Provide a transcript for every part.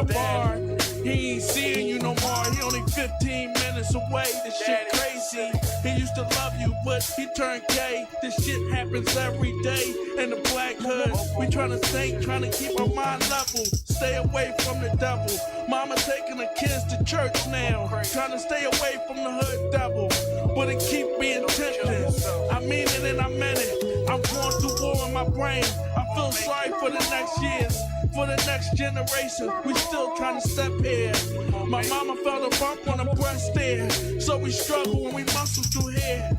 the bar. He ain't seeing you no more. He only 15 minutes away. This shit crazy. He used to love you, but he turned gay. This shit happens every day in the black hood. We tryna think, tryna keep our mind level. Stay away from the devil. Mama taking the kids to church now. Tryna stay away from the hood devil. But it keep being tempting. I mean it and I meant it. I'm going through war in my brain. I feel sorry for the next years. For the next generation, we still trying to step here. My mama felt a bump on her breast there. So we struggle when we muscle through here.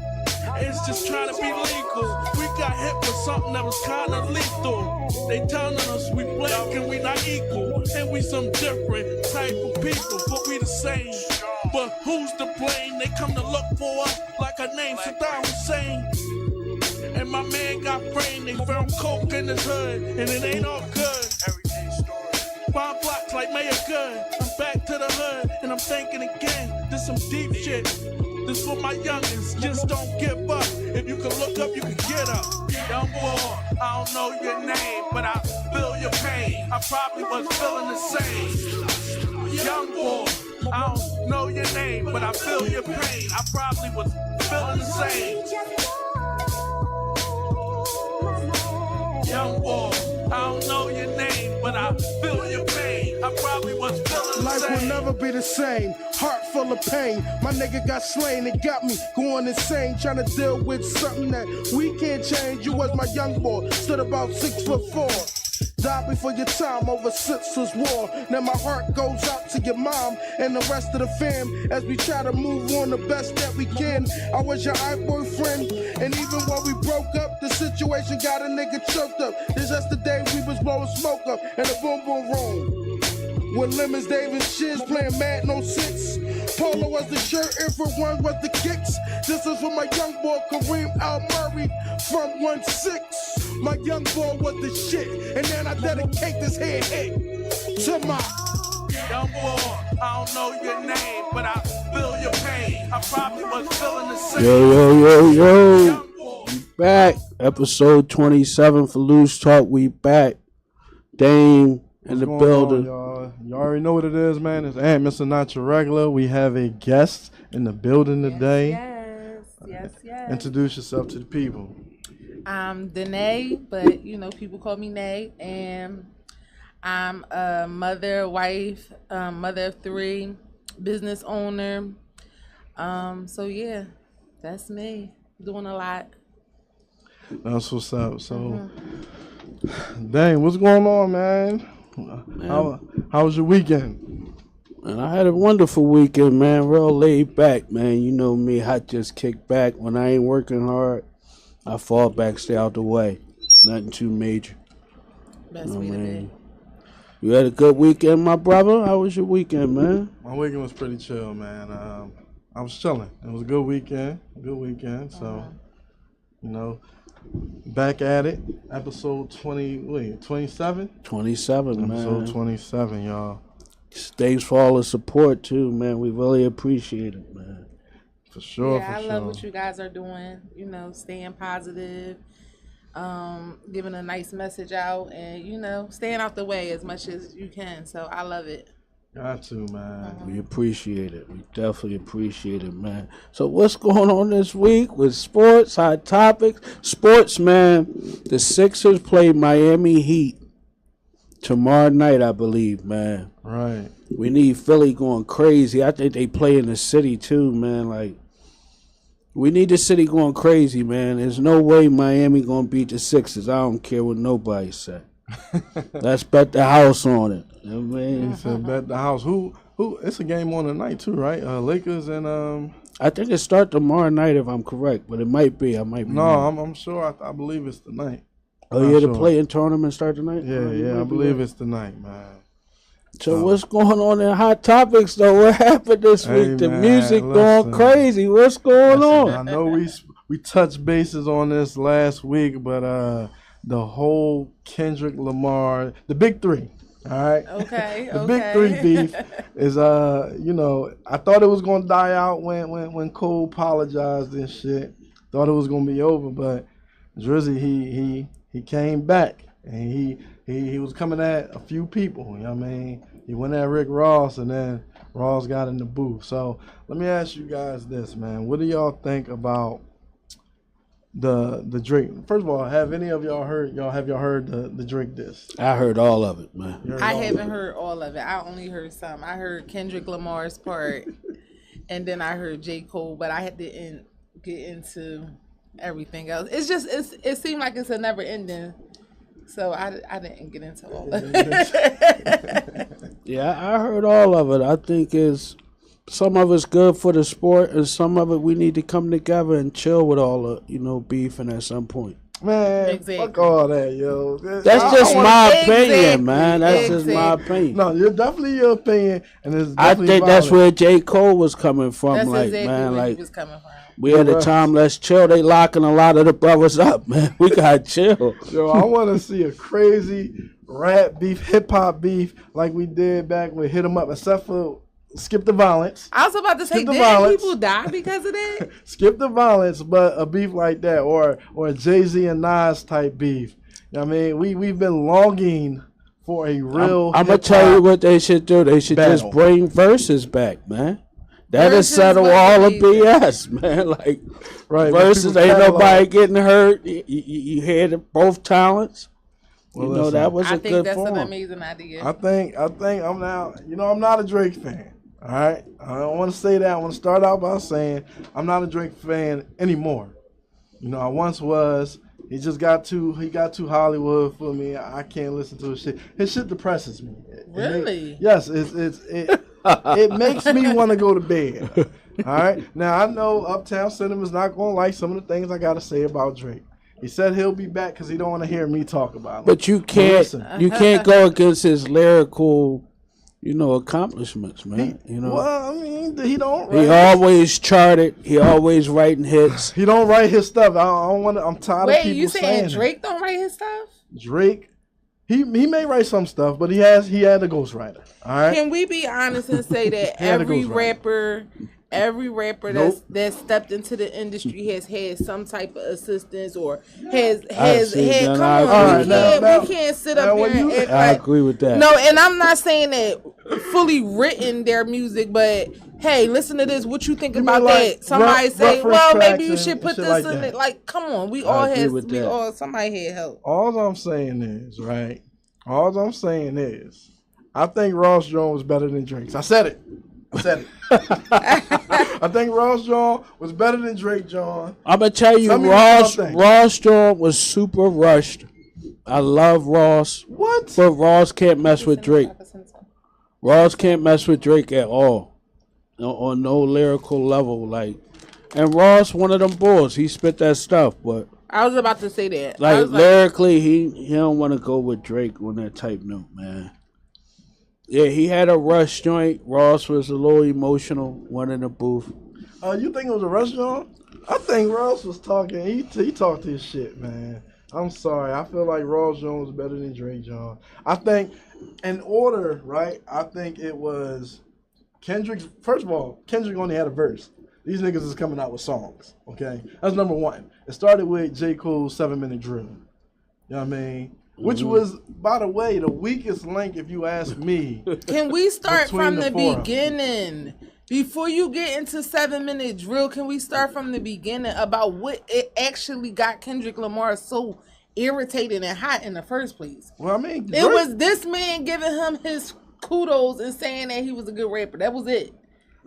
It's just trying to be legal. We got hit with something that was kind of lethal. They telling us we black and we not equal. And we some different type of people, but we the same. But who's to blame? They come to look for us like our name Saddam Hussein. And my man got framed. They found coke in his hood, and it ain't all good. 5 blocks like Mayor Good. I'm back to the hood, and I'm thinking again. This some deep shit. This for my youngins. Just don't give up. If you can look up, you can get up. Young boy, I don't know your name, but I feel your pain. I probably was feeling the same. Young boy, I don't know your name, but I feel your pain. I probably was feeling the same. Young boy, I don't know your name, but I feel your pain. I probably was feeling the Life same. will never be the same. Heart full of pain. My nigga got slain. It got me going insane. Trying to deal with something that we can't change. You was my young boy. Stood about 6'4". Died before your time over sisters war. Now my heart goes out to your mom and the rest of the fam as we try to move on the best that we can. I was your boyfriend, and even when we broke up, the situation got a nigga choked up. This just the day we was blowing smoke up in the boom boom room. With Lemons, Dave, and Shiz playing Mad No 6. Polo was the shirt, and for one was the kicks. This is for my young boy Kareem Al Murray from 1-6. My young boy was the shit, and then I dedicate this head hit to my young boy. I don't know your name, but I feel your pain. I probably was feeling the same. Yo. We back. Episode 27 Filoosh Talk. We back. Dame in the building. Y'all already know what it is, man. It's Ant, Mr. Not Your Regular. We have a guest in the building today. Yes. Introduce yourself to the people. I'm Danae, but people call me Nay, and I'm a mother, wife, mother of 3, business owner. So yeah, that's me. Doing a lot. That's what's up. So, dang, what's going on, man? How was your weekend? And I had a wonderful weekend, man. Real laid back, man. You know me, I just kick back. When I ain't working hard, I fall back, stay out the way. Nothing too major. Best way to be. You had a good weekend, my brother? How was your weekend, man? My weekend was pretty chill, man. I was chilling. It was a good weekend. So, back at it. Episode 27? 27, man. Episode 27, y'all. Thanks for all the support, too, man. We really appreciate it, man. For sure, I love what you guys are doing. Staying positive, giving a nice message out, and staying out the way as much as you can. So I love it. Got to, man. We appreciate it. We definitely appreciate it, man. So what's going on this week with sports, hot topics? Sports, man. The Sixers play Miami Heat tomorrow night, I believe, man. Right. We need Philly going crazy. I think they play in the city, too, man. Like, we need the city going crazy, man. There's no way Miami going to beat the Sixers. I don't care what nobody say. Let's bet the house on it. You know what I mean? He said bet the house. Who? It's a game on tonight too, right? Lakers and I think it start tomorrow night if I'm correct, but it might be. I might be. No, wrong. I'm sure. I believe it's tonight. Oh yeah, the play-in tournament start tonight. Yeah. I believe it's tonight, man. So what's going on in Hot Topics though? What happened this week? The man, music going listen. crazy. What's going on? I know we touched bases on this last week, but the whole Kendrick Lamar, the big 3. All right. Okay. The big 3 beef is I thought it was gonna die out when Cole apologized and shit. Thought it was gonna be over, but Drizzy he came back and he was coming at a few people. You know what I mean? He went at Rick Ross, and then Ross got in the booth. So let me ask you guys this, man. What do y'all think about the Drake? First of all, have any of y'all heard the Drake diss? I heard all of it, man. I haven't heard all of it. I only heard some. I heard Kendrick Lamar's part, and then I heard J. Cole, but I didn't get into everything else. It seemed like it's a never ending. So I didn't get into all of it. Yeah, I heard all of it. I think some of it's good for the sport, and some of it we need to come together and chill with all the beefing at some point. Man, Exactly. fuck all that, yo. That's just my opinion, Exactly. man. That's just my opinion. No, you're definitely your opinion, and it's I definitely think that's valid. where J. Cole was coming from. That's like, exactly man, where like he was coming from. we had a time, let's chill. They locking a lot of the brothers up, man. We gotta chill. Yo, I want to see a crazy rap beef, hip hop beef like we did back with Hit 'Em Up, except for Skip the Violence. I was about to say, Skip the did violence. people die because of that? Skip the Violence, but a beef like that, or a Jay-Z and Nas type beef. You know what I mean, we've been longing for a real. I'm gonna tell you what they should do. They should battle. just bring verses back, man. That'll Verses settle was all the amazing. BS, man. Like Right, but verses, people ain't catalog- nobody getting hurt. You hear both talents. Well, You know listen, that was I a think good that's an form. amazing idea. I think I'm now. I'm not a Drake fan. All right, I don't want to say that. I want to start out by saying I'm not a Drake fan anymore. I once was. He got too Hollywood for me. I can't listen to his shit. His shit depresses me. Really? Yes, it makes me want to go to bed. All right. Now I know Uptown Cinema's not gonna like some of the things I gotta say about Drake. He said he'll be back because he don't want to hear me talk about him. But you Listen. can't go against his lyrical, accomplishments, man. Well, I mean, he don't. He always charted. He always writing hits. He don't write his stuff. I don't want to. I'm tired of Wait, people you saying that. Drake don't write his stuff? Drake, he may write some stuff, but he had a ghostwriter. All right. Can we be honest and say that He had a every ghostwriter. rapper Nope. that stepped into the industry has had some type of assistance or has see, had. then Come I on, agree we with can't, we can't sit up now here and act I like. agree with that. No, and I'm not saying that fully written their music, but hey, listen to this. What you think You about mean like that? Somebody say, reference well, maybe tracks you and should put shit this like in that. it. Like, come on, we all agree had, with that. somebody had help. All I'm saying is, right? All I'm saying is, I think Ross Jones was better than Drake. I said it. I think Ross Jones was better than Drake, John. I'm gonna tell you, Tell me Ross what you think. Ross John was super rushed. I love Ross, What? but Ross can't mess with Drake. Ross can't mess with Drake at all, on no lyrical level. Like, and Ross, one of them boys, he spit that stuff, but I was about to say that. I like was lyrically, he don't want to go with Drake on that type note, man. Yeah, he had a rush joint. Ross was a little emotional, one in the booth. You think it was a rush, John? I think Ross was talking. He talked his shit, man. I'm sorry. I feel like Ross Jones was better than Drake, John. I think, in order, right? I think it was Kendrick's. First of all, Kendrick only had a verse. These niggas is coming out with songs. Okay, that's number one. It started with J. Cole's 7-minute drill. You know what I mean? Which was, by the way, the weakest link, if you ask me. Can we start Between from the the four of them. beginning? Before you get into 7-minute drill, can we start from the beginning about what it actually got Kendrick Lamar so irritated and hot in the first place? Well, I mean, It was this man giving him his kudos and saying that he was a good rapper. That was it.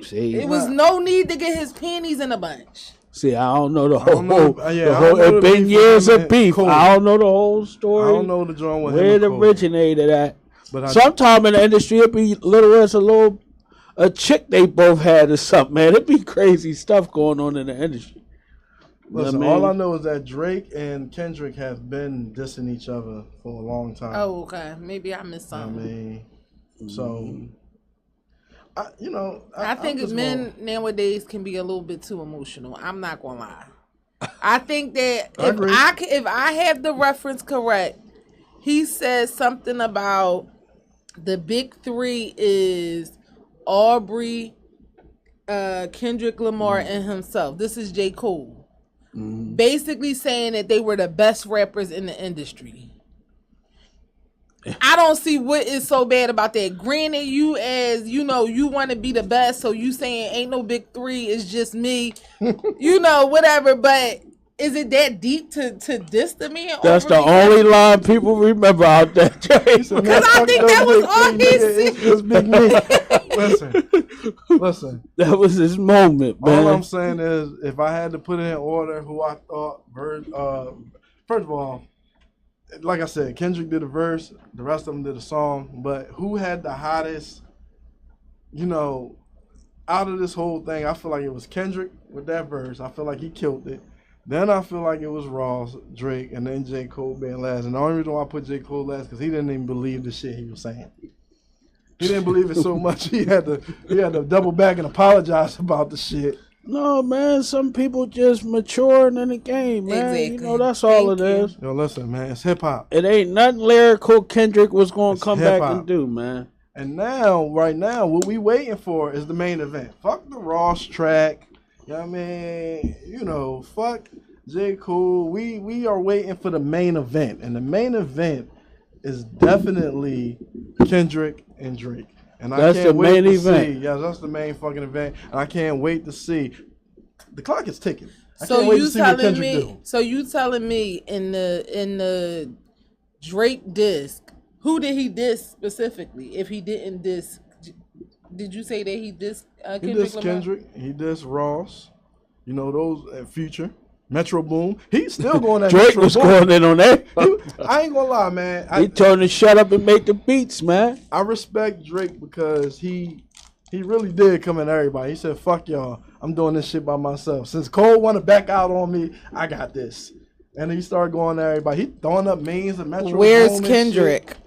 See, It was no need to get his panties in a bunch. I don't know the I don't whole. know- yeah, the I whole don't know it the been beef years with him of and beef. Cole. I don't know the whole story. I don't know the joint with where him it and Cole. originated at. But Sometime in the industry, it be little as a chick they both had or something, man. It be crazy stuff going on in the industry. Listen, man. all I know is that Drake and Kendrick have been dissing each other for a long time. Oh, okay. Maybe I missed I something. mean, so I think I'm just men nowadays can be a little bit too emotional. I'm not gonna lie. I think that I agree. if I have the reference correct, he says something about the big three is Aubrey, Kendrick Lamar, and himself. This is J. Cole. Basically saying that they were the best rappers in the industry. I don't see what is so bad about that. Granted, you as you know, you want to be the best, so you saying ain't no big three, it's just me, whatever. But is it that deep to diss the man? That's the only line people remember out there. Because I think that was all he said. Listen. That was his moment, man. All I'm saying is, if I had to put it in order, who I thought, first of all, like I said, Kendrick did a verse, the rest of them did a song, but who had the hottest, out of this whole thing? I feel like it was Kendrick with that verse. I feel like he killed it. Then I feel like it was Ross, Drake, and then J. Cole being last. And the only reason why I put J. Cole last because he didn't even believe the shit he was saying. He didn't believe it so much he had to double back and apologize about the shit. No, man, some people just maturing in the game, man. Exactly. That's all it is. Yo, listen, man, it's hip-hop. It ain't nothing lyrical Kendrick was going to come hip-hop. back and do, man. And right now, what we waiting for is the main event. Fuck the Ross track. You know what I mean? Fuck J. Cole. We are waiting for the main event. And the main event is definitely Kendrick and Drake. And that's I can't the wait main to event. see. Yeah, that's the main fucking event. And I can't wait to see. The clock is ticking. So you telling me in the Drake disc, who did he diss specifically? If he didn't diss, did you say that he dissed Kendrick He dissed Lamar? Kendrick. He dissed Ross. Those Future. Metro Boom. He's still going at Drake Metro was Boom. going in on that. I ain't gonna lie, man. He told him to shut up and make the beats, man. I respect Drake because he really did come at everybody. He said, fuck y'all. I'm doing this shit by myself. Since Cole want to back out on me, I got this. And he started going at everybody. He throwing up memes and Metro Where's Boom and Kendrick? shit.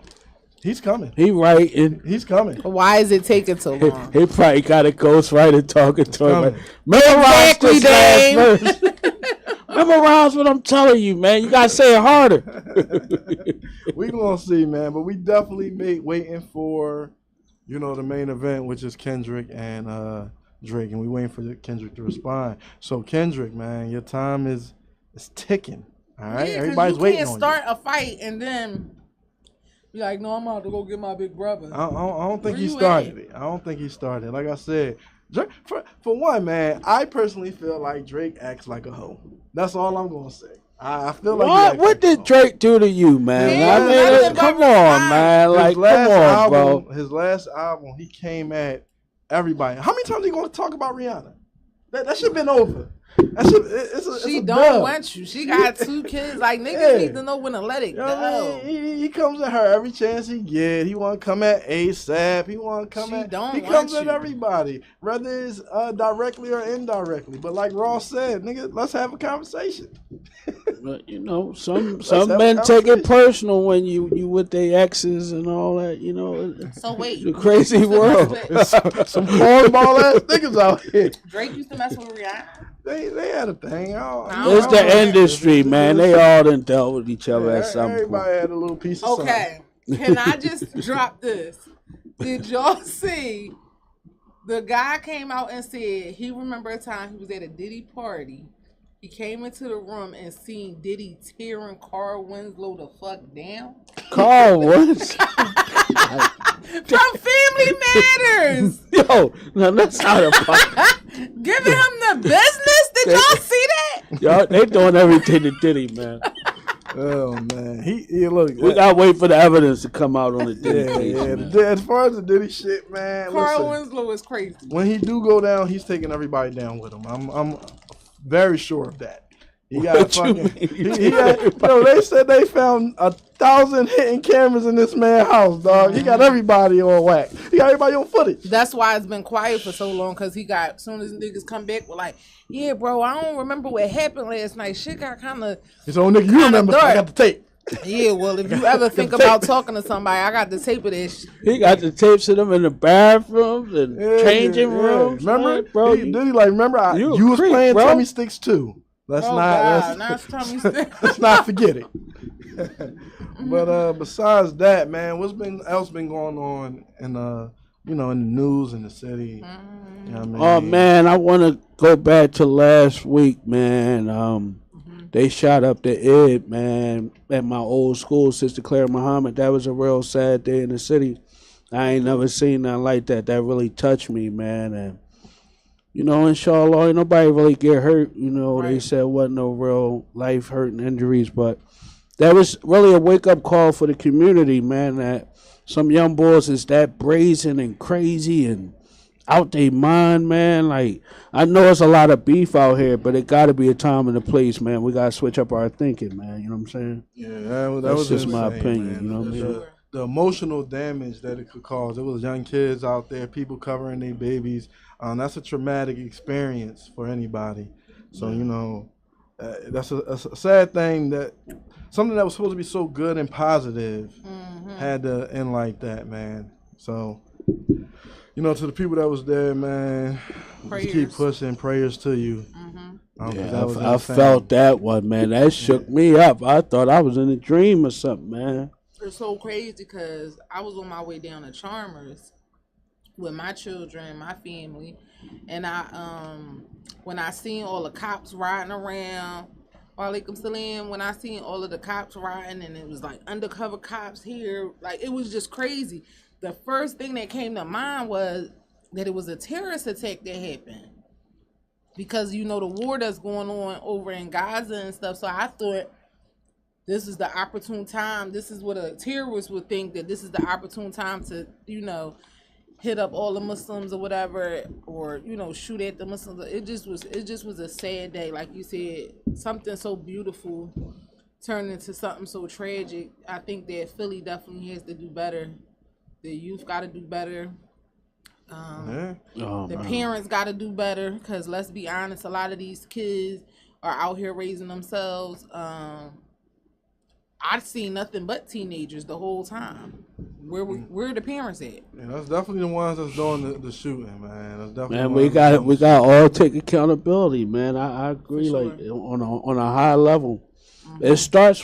He's coming. He writing. He's coming. Why is it taking so long? He probably got a ghostwriter talking to him. coming. Memorize Exactly, this last verse. Memorize what I'm telling you, man. You gotta say it harder. We gonna see, man. But we definitely waiting for, the main event, which is Kendrick and Drake, and we waiting for Kendrick to respond. So Kendrick, man, your time is ticking. All right, everybody's waiting on you. You can't start a fight and then be like, no, I'm about to go get my big brother. I don't think Where he you started at? it. I don't think he started. Like I said, Drake, for one, man, I personally feel like Drake acts like a hoe. That's all I'm gonna say. I feel like What did Drake do to you, man? Yeah, come on, man. Like, come on, bro. His last album, he came at everybody. How many times are you gonna talk about Rihanna? That shit been over. She don't want you. She got 2 kids. Like, niggas need to know when to let it go. He comes at her every chance he get. He want to come at ASAP. He want to come He comes at everybody, whether it's directly or indirectly. But like Ross said, nigga, let's have a conversation. But some men take it personal when you with their exes and all that. So wait, the crazy world. Some cornball ass niggas out here. Drake used to mess with Rihanna. They had a thing. It's the industry, man. They all done dealt with each other at some point. Everybody had a little piece of Okay, can I just drop this? Did y'all see the guy came out and said he remember a time he was at a Diddy party. He came into the room and seen Diddy tearing Carl Winslow the fuck down. Carl what? From Family Matters. Yo, no, that's not a part. Giving him the business. Did y'all see that? Y'all, they doing everything to Diddy, man. Oh man, he look. We gotta wait for the evidence to come out on the Diddy. As far as the Diddy shit, man. Carl Winslow is crazy. When he do go down, he's taking everybody down with him. I'm very sure of that. He got fucking. They said they found 1,000 hidden cameras in this man's house, dog. He got everybody on whack. He got everybody on footage. That's why it's been quiet for so long, because as soon as niggas come back, we're like, yeah, bro, I don't remember what happened last night. Shit got kind of. His own nigga, you remember? Dark. I got the tape. Yeah, well, if you ever think about talking to somebody, I got the tape of this shit. He got the tapes of them in the bathrooms and changing rooms. Remember, man, bro? Diddy like, remember, you was creep, playing bro. Tummy Sticks too. Let's not forget it. But besides that, man, what's else been going on in in the news in the city? You know what I mean? Oh man, I want to go back to last week, man. They shot up the Id, man, at my old school, Sister Claire Muhammad. That was a real sad day in the city. I ain't never seen nothing like that. That really touched me, man. And, inshallah, ain't nobody really get hurt. They said wasn't no real life-hurting injuries. But that was really a wake-up call for the community, man, that some young boys is that brazen and crazy and out they mind, man. Like, I know it's a lot of beef out here, but it got to be a time and a place, man. We got to switch up our thinking, man. You know what I'm saying? Yeah, That's was just insane, my opinion, man. you know what I mean? The emotional damage that it could cause. It was young kids out there, people covering their babies. That's a traumatic experience for anybody. So, that's a sad thing, that something that was supposed to be so good and positive had to end like that, man. So, to the people that was there, man, just keep pushing. Prayers to you. I felt that one, man. That shook me up. I thought I was in a dream or something, man. It's so crazy because I was on my way down to Chalmers with my children, my family, and when I seen all the cops riding around, Walaikum Salam, when I seen all of the cops riding, and it was like undercover cops here, like it was just crazy. The first thing that came to mind was that it was a terrorist attack that happened because the war that's going on over in Gaza and stuff. So I thought, this is the opportune time. This is what a terrorist would think, that this is the opportune time to, hit up all the Muslims or whatever, or, shoot at the Muslims. It just was a sad day. Like you said, something so beautiful turned into something so tragic. I think that Philly definitely has to do better. The youth got to do better. The parents got to do better, because let's be honest, a lot of these kids are out here raising themselves. I've seen nothing but teenagers the whole time. Where are the parents at? Yeah, that's definitely the ones that's doing the shooting, man. That's definitely man. We got all take accountability, man. I agree, sure. Like on a high level. It starts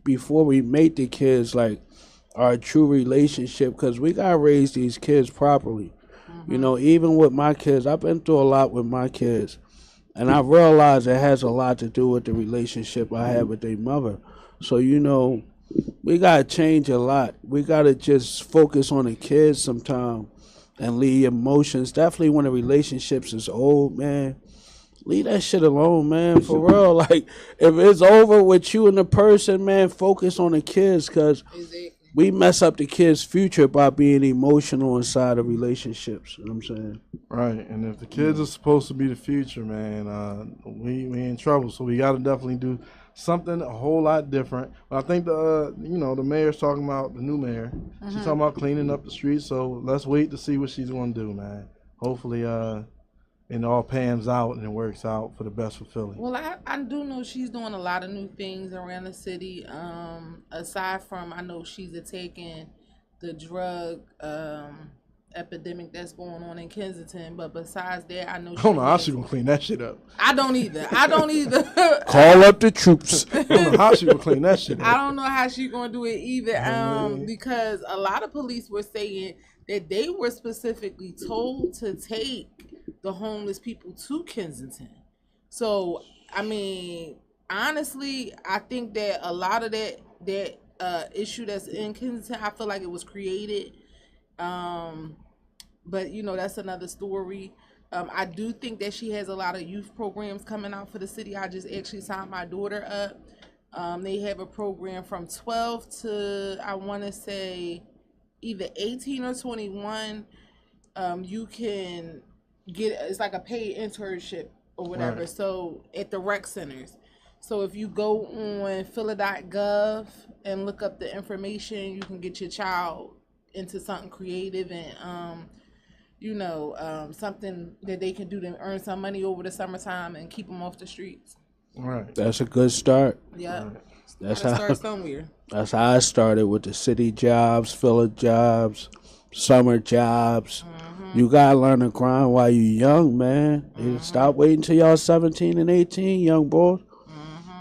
before we make the kids like our true relationship, because we gotta raise these kids properly. Even with my kids, I've been through a lot with my kids, and I realize it has a lot to do with the relationship I have with their mother. So, we got to change a lot. We got to just focus on the kids sometime and leave emotions. Definitely when the relationships is old, man, leave that shit alone, man, for real. Like, if it's over with you and the person, man, focus on the kids, because we mess up the kids' future by being emotional inside of relationships. You know what I'm saying? Right. And if the kids are supposed to be the future, man, we in trouble. So we got to definitely do something a whole lot different. But I think the mayor's talking about, the new mayor. She's talking about cleaning up the streets. So let's wait to see what she's going to do, man. Hopefully, it all pans out and it works out for the best for Philly. Well, I do know she's doing a lot of new things around the city. Aside from, I know she's attacking the drug epidemic that's going on in Kensington, but besides that, I know I don't know how she's gonna clean that shit up. I don't either. Call up the troops. I don't know how she's gonna clean that shit up. I don't know how she's gonna do it either. Because a lot of police were saying that they were specifically told to take the homeless people to Kensington. So, I mean, honestly, I think that a lot of that issue that's in Kensington, I feel like it was created. But that's another story. I do think that she has a lot of youth programs coming out for the city. I just actually signed my daughter up. They have a program from 12 to, I want to say, either 18 or 21. You can get, it's like a paid internship or whatever. Right. So at the rec centers. So if you go on phila.gov and look up the information, you can get your child into something creative and something that they can do to earn some money over the summertime and keep them off the streets. Right. That's a good start. Yeah. Right. That's how start somewhere. That's how I started with the city jobs, filler jobs, summer jobs. You gotta learn to grind while you young, man. Stop waiting till y'all 17 and 18, young boys.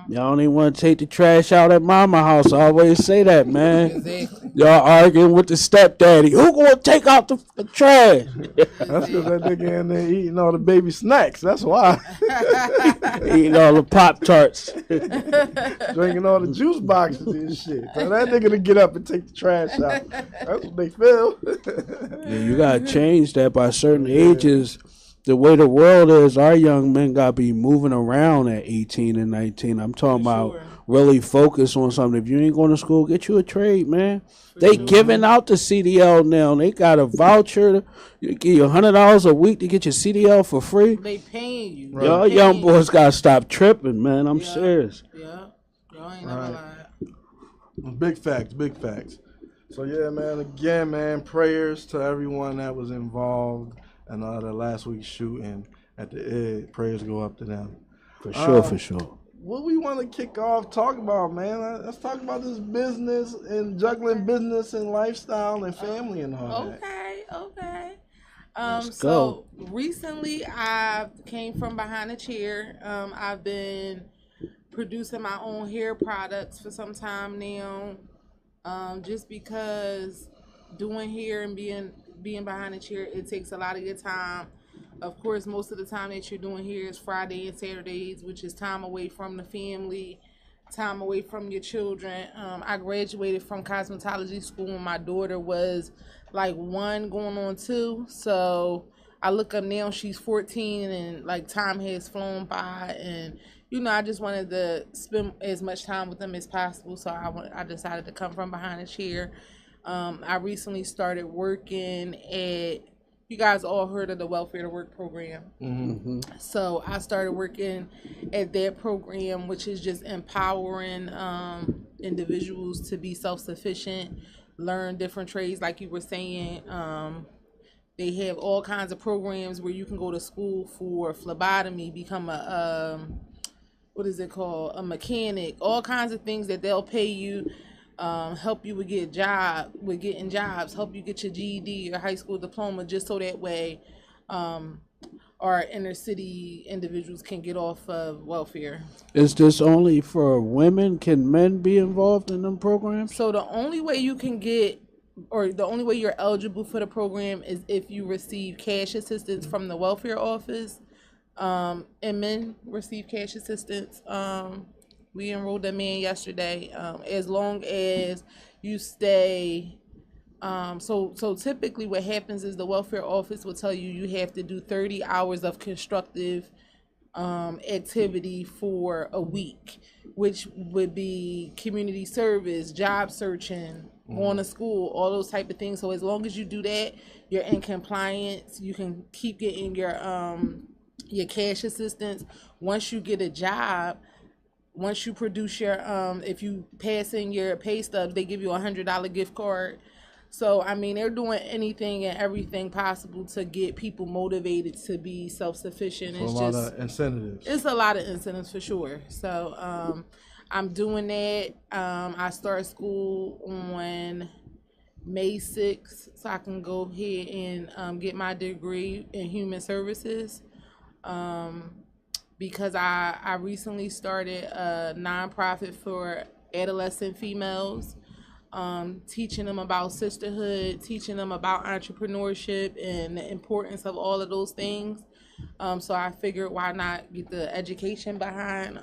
Y'all don't even want to take the trash out at mama house. I always say that, man. Exactly. Y'all arguing with the stepdaddy. Who gonna take out the trash? That's because that nigga in there eating all the baby snacks. That's why. Eating all the Pop-Tarts. Drinking all the juice boxes and shit. So that nigga to get up and take the trash out. That's what they feel. Yeah, you gotta change that by certain ages. The way the world is, our young men gotta be moving around at 18 and 19. I'm talking about really focus on something. If you ain't going to school, get you a trade, man. They giving out the CDL now. They got a voucher. You give you $100 a week to get your CDL for free. They paying you. Right. Y'all young boys gotta stop tripping, man. I'm serious. Yeah. Y'all ain't never lied. Big facts, big facts. So yeah, man. Again, man, prayers to everyone that was involved in the last week's shooting at the Ed. Prayers go up to them. For sure, for sure. What we want to kick off talk about, man? Let's talk about this business and juggling business and lifestyle and family and all that. Okay. Let's So recently I came from behind a chair. I've been producing my own hair products for some time now. Just because doing hair and being behind a chair, it takes a lot of your time. Of course, most of the time that you're doing here is Friday and Saturdays, which is time away from the family, time away from your children. I graduated from cosmetology school when my daughter was like 1 going on 2. So I look up now, she's 14, and like time has flown by, and I just wanted to spend as much time with them as possible. So I decided to come from behind a chair. I recently started working at, you guys all heard of the Welfare to Work program. Mm-hmm. So I started working at that program, which is just empowering individuals to be self-sufficient, learn different trades, like you were saying. They have all kinds of programs where you can go to school for phlebotomy, become a a mechanic, all kinds of things that they'll pay you. Help you with getting jobs, help you get your GED, your high school diploma, just so that way our inner city individuals can get off of welfare. Is this only for women? Can men be involved in them programs? So the only way you can get, or the only way you're eligible for the program, is if you receive cash assistance from the welfare office, and men receive cash assistance. We enrolled a man yesterday. As long as you stay, so typically what happens is the welfare office will tell you have to do 30 hours of constructive activity for a week, which would be community service, job searching, going to school, all those type of things. So as long as you do that, you're in compliance. You can keep getting your cash assistance. Once you get a job, once you produce your, if you pass in your pay stubs, they give you $100 gift card. So, I mean, they're doing anything and everything possible to get people motivated to be self-sufficient. So a lot of incentives. It's a lot of incentives for sure. So, I'm doing that. I start school on May 6th, so I can go ahead and get my degree in human services. Because I recently started a nonprofit for adolescent females, teaching them about sisterhood, teaching them about entrepreneurship and the importance of all of those things. So I figured, why not get the education behind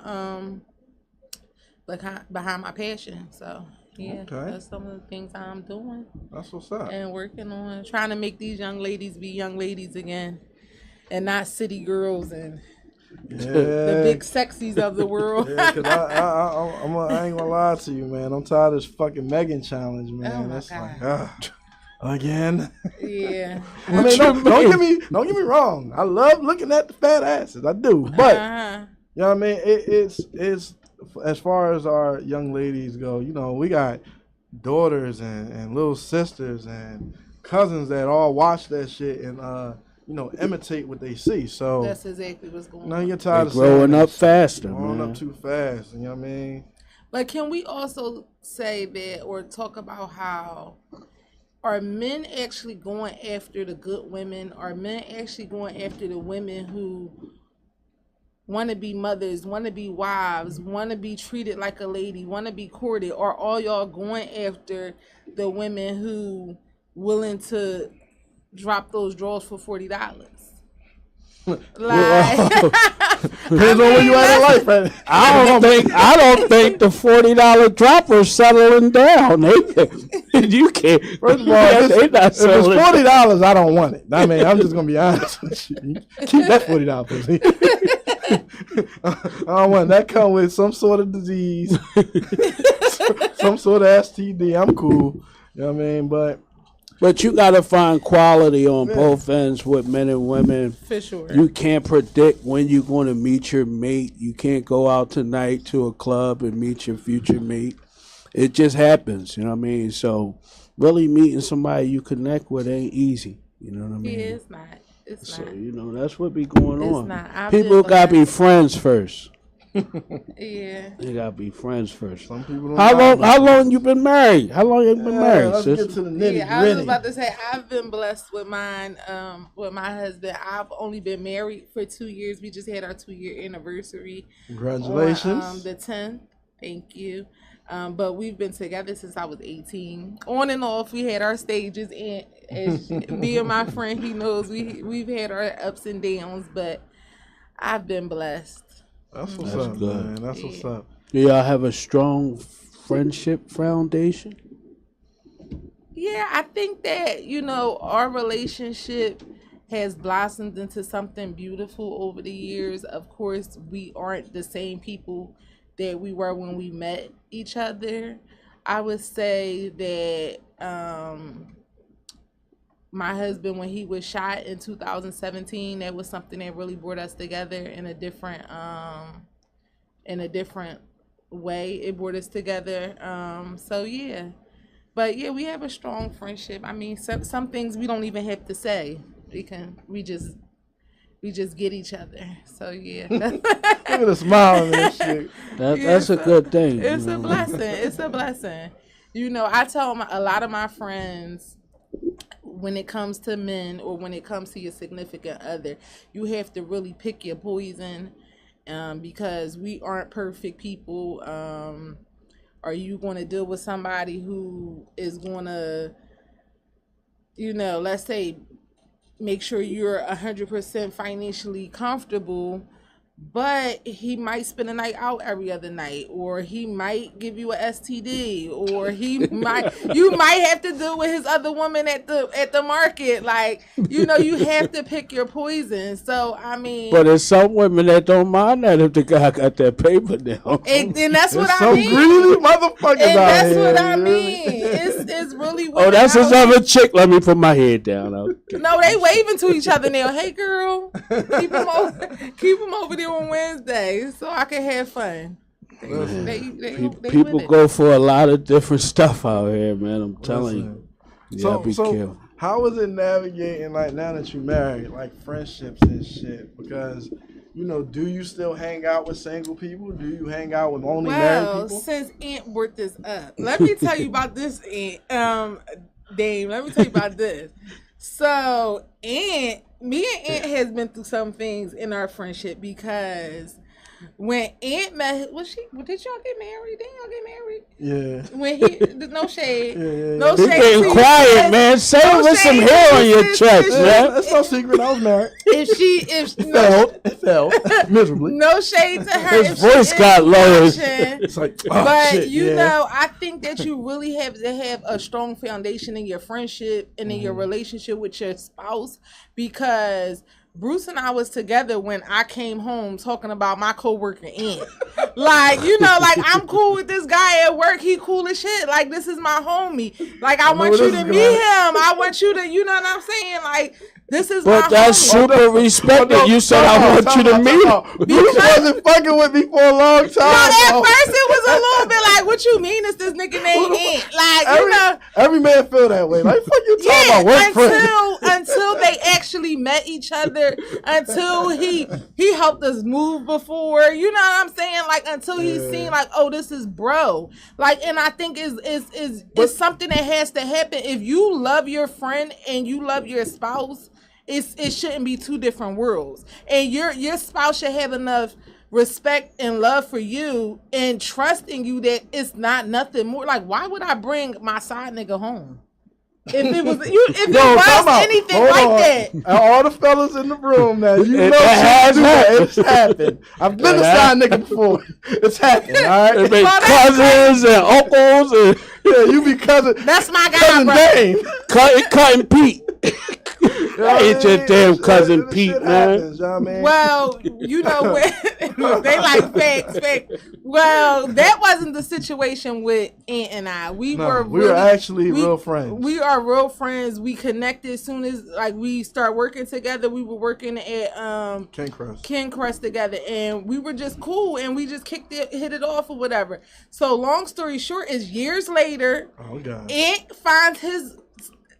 my passion. So yeah, Okay. That's some of the things I'm doing That's what's up. and working on, trying to make these young ladies be young ladies again, and not city girls and the big sexies of the world. Yeah, cause I ain't gonna lie to you, man. I'm tired of this fucking Megan challenge, man. Oh my That's God. like, again. Yeah. I mean, don't get me wrong. I love looking at the fat asses. I do, but you know what I mean. It's as far as our young ladies go. You know, we got daughters and little sisters and cousins that all watch that shit and imitate what they see. So That's exactly what's going now on. you're tired of growing up faster, growing man. up too fast. You know what I mean? But can we also say that, or talk about how, are men actually going after the good women? Are men actually going after the women who want to be mothers, want to be wives, want to be treated like a lady, want to be courted, or all y'all going after the women who willing to drop those drawers for $40? Like, depends on where you at in life, man. I don't think the $40 dropper's settling down. You can't. First of all, if it's $40, I don't want it. I mean, I'm just gonna be honest with you. Keep that $40 pussy. I don't want it. That come with some sort of disease, some sort of STD. I'm cool. You know what I mean? But you got to find quality on both ends with men and women. for sure. You can't predict when you're going to meet your mate. You can't go out tonight to a club and meet your future mate. It just happens, you know what I mean? So really meeting somebody you connect with ain't easy, you know what I mean? Yeah, it's not. It's So, not. you know, that's what be going It's on. not. People got to be friends first. Yeah. They got to be friends first. some people don't. How long you been married? How long you been married, Let's sis? get to the nitty Yeah, I was gritty. about to say I've been blessed with mine, with my husband. I've only been married for 2 years. We just had our 2-year anniversary. Congratulations. On, the 10th. Thank you. But we've been together since I was 18. On and off, we had our stages, and as being my friend, he knows we've had our ups and downs. But I've been blessed. That's what's That's up, good. man. That's what's up. Do y'all have a strong friendship foundation? Yeah, I think that, our relationship has blossomed into something beautiful over the years. Of course, we aren't the same people that we were when we met each other. I would say that my husband, when he was shot in 2017, that was something that really brought us together in a different way. It brought us together. So yeah. But yeah, we have a strong friendship. I mean, some things we don't even have to say. We just get each other. So yeah. Look at the smile on this shit. That's a good thing. It's a blessing. It's a blessing. I tell a lot of my friends, when it comes to men or when it comes to your significant other, you have to really pick your poison, because we aren't perfect people. Are you going to deal with somebody who is going to, let's say, make sure you're 100% financially comfortable, but he might spend a night out every other night, or he might give you a STD, or you might have to deal with his other woman at the market. Like, you have to pick your poison. So I mean, but there's some women that don't mind that if the guy got that paper now. and that's what Some I mean. greedy motherfuckers And out that's here. what I you mean. know? It's really Oh, that's out. another chick. Let me put my head down. Okay. No, they waving to each other now. Hey, girl, keep them over there on Wednesday so I can have fun. They People with it. go for a lot of different stuff out here, man. I'm telling you. Listen. Yeah, be careful. How is it navigating, like, now that you married, like, friendships and shit? Because, do you still hang out with single people? Do you hang out with only married Well, people? since Aunt brought this up, let me tell you about this, Aunt. Dame, let me tell you about this. So, me and Aunt has been through some things in our friendship, because when Aunt met, did y'all get married? Didn't y'all get married? Yeah. When no shade, Yeah. no He shade. getting to you, quiet, sis. man. Save No us some shade hair to on you, your sis. chest, Sis. man. That's no secret. I was married. If It failed miserably. no shade to her. His if she voice is got lowered. watching, It's like, but shit, I think that you really have to have a strong foundation in your friendship and in your relationship with your spouse, because Bruce and I was together when I came home talking about my coworker Aunt. Like, I'm cool with this guy at work. He cool as shit. Like, this is my homie. Like, I want where you this to is meet going. him. I want you to, you know what I'm saying? Like, this is my But that's homie. super respected. You said I want you to meet him. Bruce wasn't fucking with me for a long time. No, at first it was a little bit like, what you mean is this nigga named Aunt? Like, Every man feel that way. Like, fuck you talking about work friend. until they actually met each other, until he helped us move before, you know what I'm saying? Like, until he seen like, oh, this is bro. Like, and I think it's something that has to happen. If you love your friend and you love your spouse, it shouldn't be two different worlds. And your spouse should have enough respect and love for you and trust in you that it's not nothing more. Like, why would I bring my side nigga home? If it was anything like that. All the fellas in the room now, you know it's happened. I've been a side nigga before. It's happened, all right? It be cousins and uncles. And, yeah, you be cousin. That's my guy, cousin bro. Dane. Cutting Pete. Ain't your damn cousin Pete, man. Well, you know what? They like facts. Well, that wasn't the situation with Aunt and I. We were actually real friends. We are real friends. We connected as soon as we start working together. We were working at Ken Crust together, and we were just cool, and we just hit it off or whatever. So long story short is years later, Aunt finds his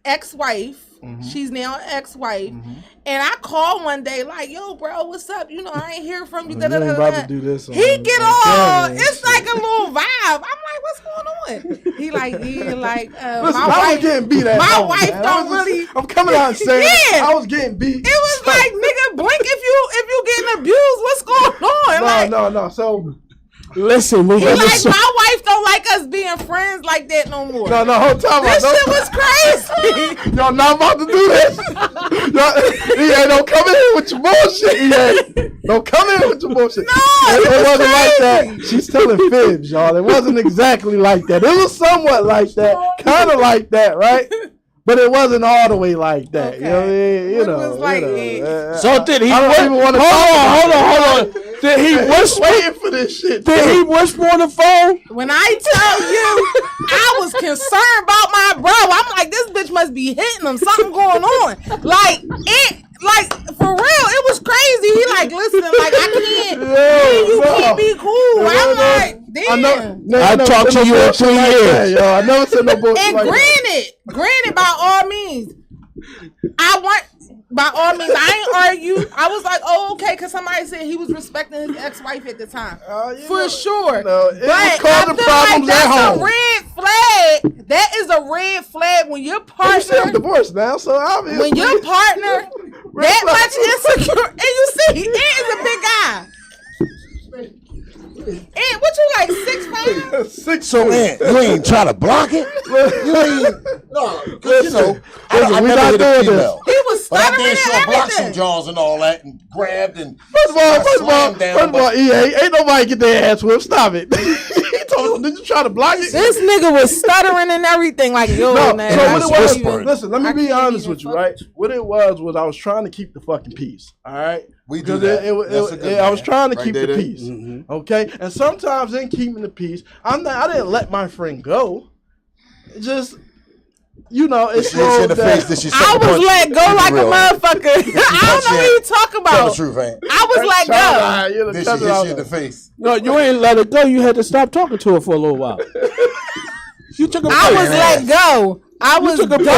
ex-wife. Mm-hmm. She's now an ex-wife, and I called one day like, "Yo, bro, what's up? You know, I ain't hear from you." About to do this. He get all. It's like a little vibe. I'm like, "What's going on?" He like, "Yeah, like listen, I was getting beat at my home, wife man. don't really." I'm coming out and saying, yeah, I was getting beat. It was like, nigga, blink if you getting abused. What's going on? No. So. Listen, my wife don't like us being friends like that no more. No, hold time. This shit was crazy. Y'all not about to do this. Don't come in here with your bullshit. Don't come in with your bullshit. No, it wasn't like that. She's telling fibs, y'all. It wasn't exactly like that. It was somewhat like that, kind of like that, right? But it wasn't all the way like that. Okay. You know. It was like so did he? Hold on. Did he whisper? Waiting for this shit. Did he whisper on the phone? When I tell you, I was concerned about my bro. I'm like, this bitch must be hitting him. Something going on. Like for real, it was crazy. He like, listen, like I can't be cool. I'm like, damn. I talked to you in 2 years. Yo, I never said no bullshit. And granted, by all means, by all means, I ain't argue. I was like, oh, okay, because somebody said he was respecting his ex-wife at the time. For sure. It was I causing feel problems like at home. that's a red flag. That is a red flag when your partner. I'm divorced now, so obviously. When your partner that much insecure, and you see, Ant is a big guy. Ant, what you like, 6'5"? 6'6". So Ant, you ain't trying to block it? You ain't cause you know, I never hit a female. He was stuttering but I did and sure block some everything. jaws and all that and grabbed and First of all, EA, ain't nobody get their ass whipped. Stop it. He told him, did you try to block it? This nigga was stuttering and everything like, yo, so man. what it was, whispering. listen, let me be honest with you, right? What it was I was trying to keep the fucking peace, all right? We do that. I was trying to keep the there. peace, okay? And sometimes in keeping the peace, I didn't let my friend go. Just, you know, it's in the face that I was let go like a motherfucker. I don't know what you talk about. Tell the truth, Ant. I was let go. Did she hit you in the face? No, you ain't let it go. You had to stop talking to her for a little while. You took a break. I was let go. I was dumped. I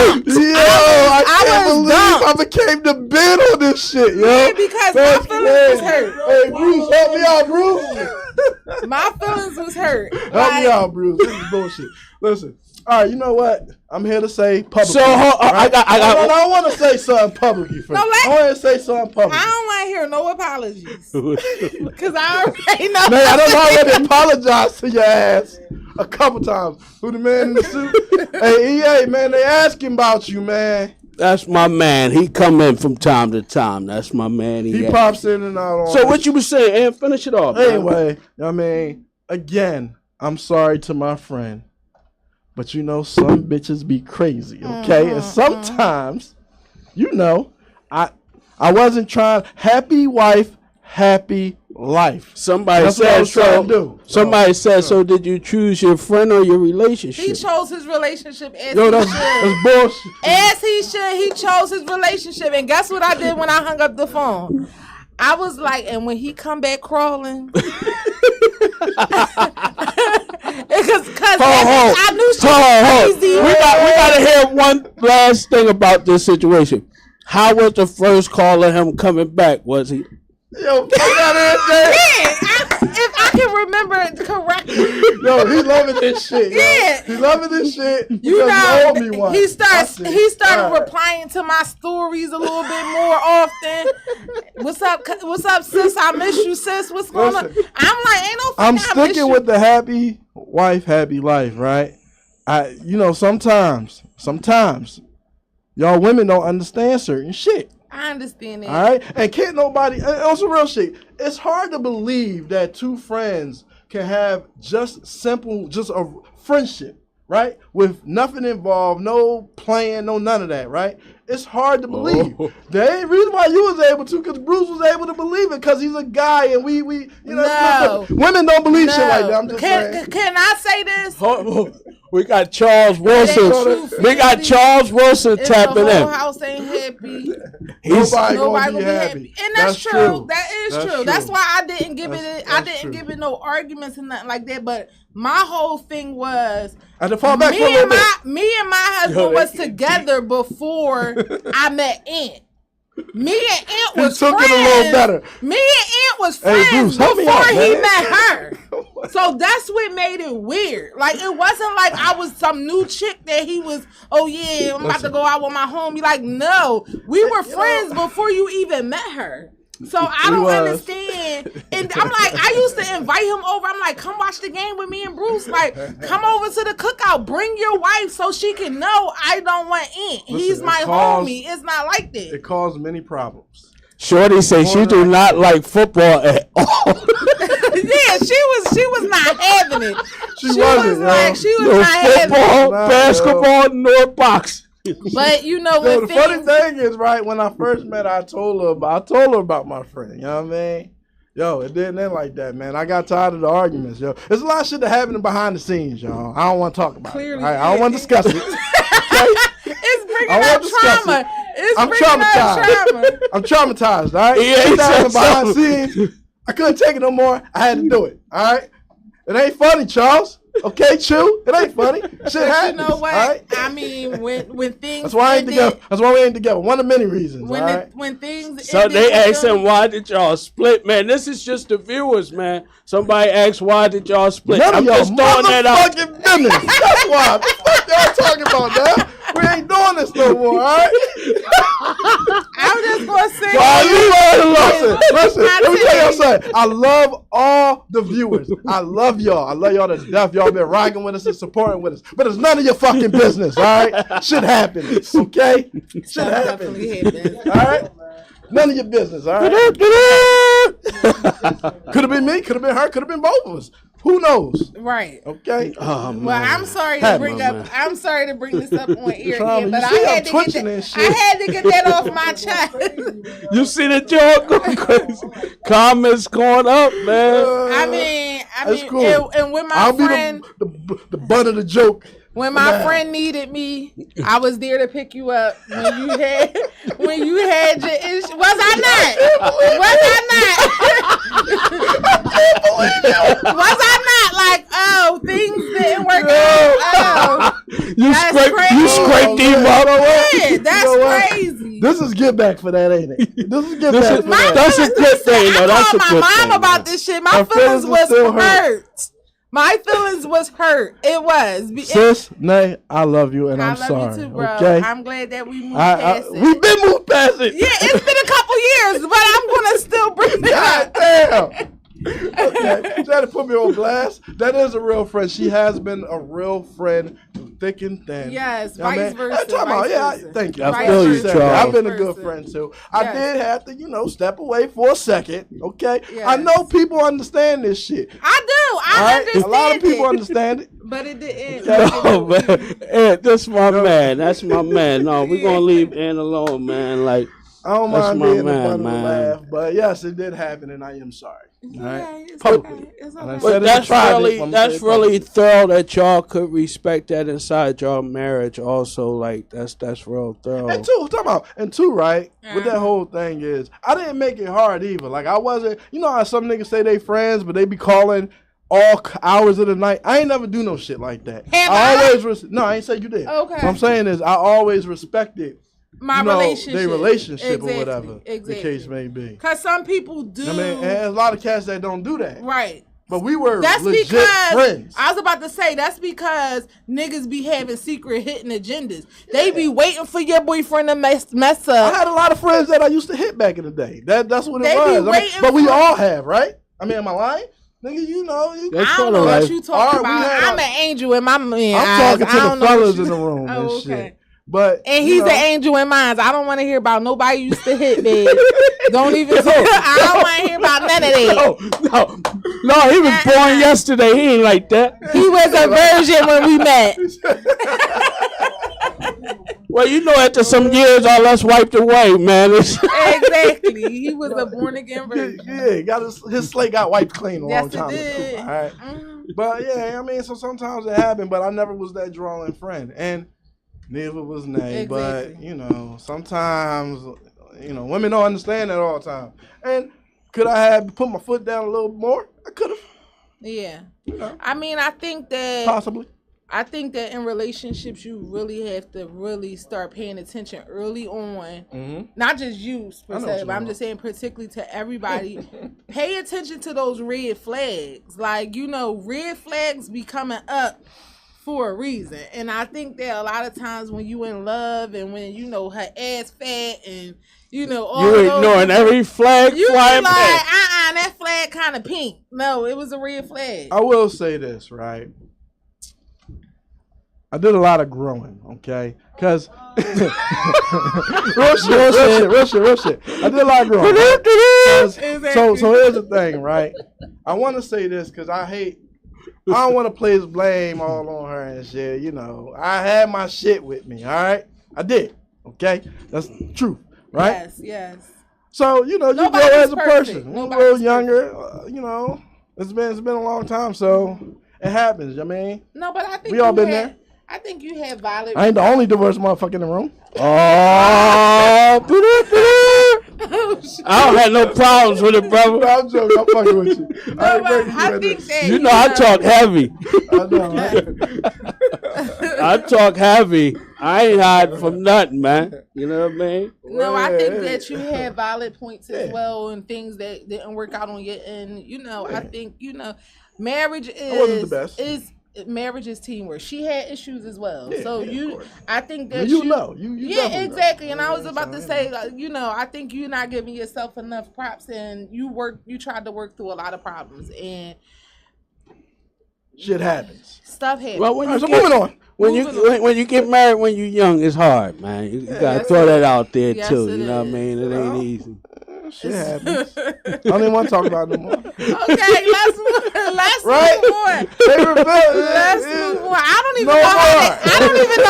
can't believe I became the bid on this shit, yo. Yeah, because my feelings was hurt. Hey, Bruce, help me out, Bruce. My feelings was hurt. Help me out, Bruce. This is bullshit. Listen. All right, you know what? I'm here to say publicly. So I don't want to say something publicly first. I want to say something publicly. I don't want to hear no apologies. Because I already know. Man, I done already apologized to your ass a couple times. Who the man in the suit? Hey, EA, man, they asking about you, man. That's my man. He come in from time to time. That's my man. He pops in and out on So what you was saying, and finish it off. Anyway, I mean, again, I'm sorry to my friend. But you know, some bitches be crazy, okay? And sometimes, you know, I wasn't trying. Happy wife, happy life. Somebody That's said what I was trying to do. Somebody said so. Did you choose your friend or your relationship? He chose his relationship as that's bullshit. As he should. He chose his relationship. And guess what I did when I hung up the phone? I was like, and when he come back crawling, because I knew she was crazy. We got to hear one last thing about this situation. How was the first call of him coming back? Was he? Yo, fuck out of here, If I can remember it correctly. Yo, he loving this shit. Yo. Yeah. He loving this shit. You because know, he owed me one. he started Right. replying to my stories a little bit more often. What's up, sis? I miss you, sis. What's going on? Listen, I'm like, ain't no. I'm fucking I miss sticking you. with the happy wife, happy life, right? Sometimes y'all women don't understand certain shit. I understand that. All right, and can't nobody. And on some real shit, it's hard to believe that two friends can have just a friendship, right? With nothing involved, no playing, no none of that, right? It's hard to believe. The only reason why you was able to, because Bruce was able to believe it, because he's a guy, and we No. women don't believe shit like that. I'm just saying. Can I say this? We got Charles Wilson. We got Charles Wilson If tapping the whole in. house ain't happy, Nobody nobody gonna be happy. and that's true. That is That's true. true. That's why I didn't give it. I That's didn't true. give it no arguments and nothing like that. But my whole thing was I had to fall back for a little bit. me and my husband was together before I met Aunt. Me and Aunt was took friends. it a little better. Me and Aunt was Hey, friends Bruce, help me before out, he man. met her. So that's what made it weird. Like, it wasn't like I was some new chick that he was, oh yeah, I'm about to go out with my homie. Like, no, we were friends before you even met her. So I don't understand. And I'm like, I used to invite him over. I'm like, come watch the game with me and Bruce. Like, come over to the cookout. Bring your wife so she can know I don't want Aunt. He's my homie. It's not like that. It caused many problems. Shorty say she do not like football at all. Yeah, she was not having it. She was like, she was No not having it. football, basketball, nor boxing. But you know Yo, what? the funny thing is, right, when I first met her, I told her about my friend. You know what I mean? Yo, it didn't end like that, man. I got tired of the arguments, yo. There's a lot of shit that happening behind the scenes, y'all. I don't want to talk about it. Right? I don't want to discuss it. Okay? It's bringing up trauma. I'm traumatized. I'm traumatized, all right? Yeah, Shit that happened behind the scenes. I couldn't take it no more. I had to do it, all right? It ain't funny, Charles. Okay, Chew. It ain't funny. Shit happens. You know what? All right? I mean, when things. That's why I ain't together. That's why we ain't together. One of many reasons. When all right? when things. So ended they with asked them- him, why did y'all split? Man, this is just the viewers, man. Somebody asked, why did y'all split? None of I'm y'all just throwing that out. motherfucking business. That's why. What the fuck y'all talking about now? We ain't doing this no more, all right? I'm just gonna say. Listen, let me tell y'all something. I love all the viewers. I love y'all. I love y'all to death. Y'all been rocking with us and supporting with us. But it's none of your fucking business, all right? Shit happens, okay? Shit happens, all right? None of your business, all right? Could have been me, could have been her, could have been both of us. Who knows? Right. Okay. Oh, man. Well, I'm sorry to bring this up on air Trauma. again, but You I see I'm had to twitching get and that. shit. I had to get that off my chest. You see the joke going crazy. Comments going up, man. I mean, That's cool. and when my I'll friend, be the butt of the joke. when my Nah. friend needed me, I was there to pick you up. When you had your issue, was I not? Was I not like, oh, things didn't work out? Oh, You scraped him up. yeah, that's crazy. This is get back for that, ain't it? This is get back for that. That's a good thing, though. That's a I called good my thing. mom about this shit. My Her feelings feelings was are still hurt. hurt. My feelings was hurt. It was. Sis, Nay, I love you and I I'm love sorry. you too, bro. Okay? I'm glad that we moved past it. We've been moved past it. Yeah, it's been a couple years, but I'm gonna still bring it up. God damn. Okay, she had to put me on blast. That is a real friend. She has been a real friend through thick and thin. Yes, You know what I vice mean? versa, Hey, time out. vice Yeah, versa. thank you. I Vice feel you, versa. Charles. I've been a Vice good versa. friend too. I Yes. did have to, step away for a second. Okay, Yes. I know people understand this shit. I do. All I right, understand a lot of people it, understand it. but it didn't. No, man. Ed, that's my man. That's my man. No, we're going to leave Ann alone, man. Like, I don't That's mind my being the man, fun of the man. laugh, but yes, it did happen, and I am sorry. Yeah, All right, it's publicly. okay. It's And I okay. said but it that's private, really I'm that's saying really thorough that y'all could respect that inside y'all marriage. Also, like that's real thorough. And two, right? With that whole thing is, I didn't make it hard either. Like I wasn't, how some niggas say they friends, but they be calling all hours of the night. I ain't never do no shit like that. Have I I? always no, I ain't say you did. Okay. What I'm saying is, I always respected their relationship or whatever the case may be. Because some people do. I mean, and there's a lot of cats that don't do that. Right. But we were legit friends. I was about to say, that's because niggas be having secret hidden agendas. They be waiting for your boyfriend to mess up. I had a lot of friends that I used to hit back in the day. That's what it was. But we all have, right? I mean, am I lying? Nigga, you know. I don't know what you talking about. I'm an angel in my man. I'm talking to the fellas in the room and shit. And he's an angel in mine. I don't want to hear about nobody used to hit me. Don't even. I don't want to hear about none of that. No, he was born yesterday. He ain't like that. He was a virgin when we met. Well, you know, after some years, all that's wiped away, man. Exactly. He was a born again virgin. Yeah, his slate got wiped clean a long time ago. All right. But yeah, I mean, so sometimes it happened, but I never was that drawing friend, and neither was Nay. But you know, sometimes women don't understand that all the time. And could I have put my foot down a little more? I could have. Yeah. I mean, I think that possibly. I think that in relationships, you really have to really start paying attention early on. Mm-hmm. Not just you, per se, but I'm just saying particularly to everybody. Pay attention to those red flags. Like, red flags be coming up for a reason. And I think that a lot of times when you in love and when, her ass fat and, all you ignoring every flag you flying like, that flag kind of pink. No, it was a red flag. I will say this, right? I did a lot of growing, okay? Because real shit. I did a lot of growing. So here's the thing, right? I want to say this because I don't want to place blame all on her and shit. I had my shit with me, all right? I did, okay? That's the truth, right? Yes. So, you grow as a person. When you grow younger, it's been a long time, so it happens, I mean. No, but I think we all been there. I think you have valid. I ain't the only diverse motherfucker in the room. Oh, I don't have no problems with it, brother. No, I'm joking. I'm fucking with you. I think that I talk heavy. I know, right? I talk heavy. I ain't hiding from nothing, man. You know what I mean? No, I think that you have valid points as well and things that didn't work out on your end. I think, marriage wasn't the best. Marriage is teamwork. She had issues as well. So I think that you exactly. And I was about to say, I think you're not giving yourself enough props, and you tried to work through a lot of problems, and shit happens. Stuff happens. Well, moving on. When you get married when you're young, it's hard, man. You gotta throw that out there too. You know what I mean? It ain't easy. Shit happens. I don't even want to talk about it no more. Okay, let's move on. Let's move on. I don't even know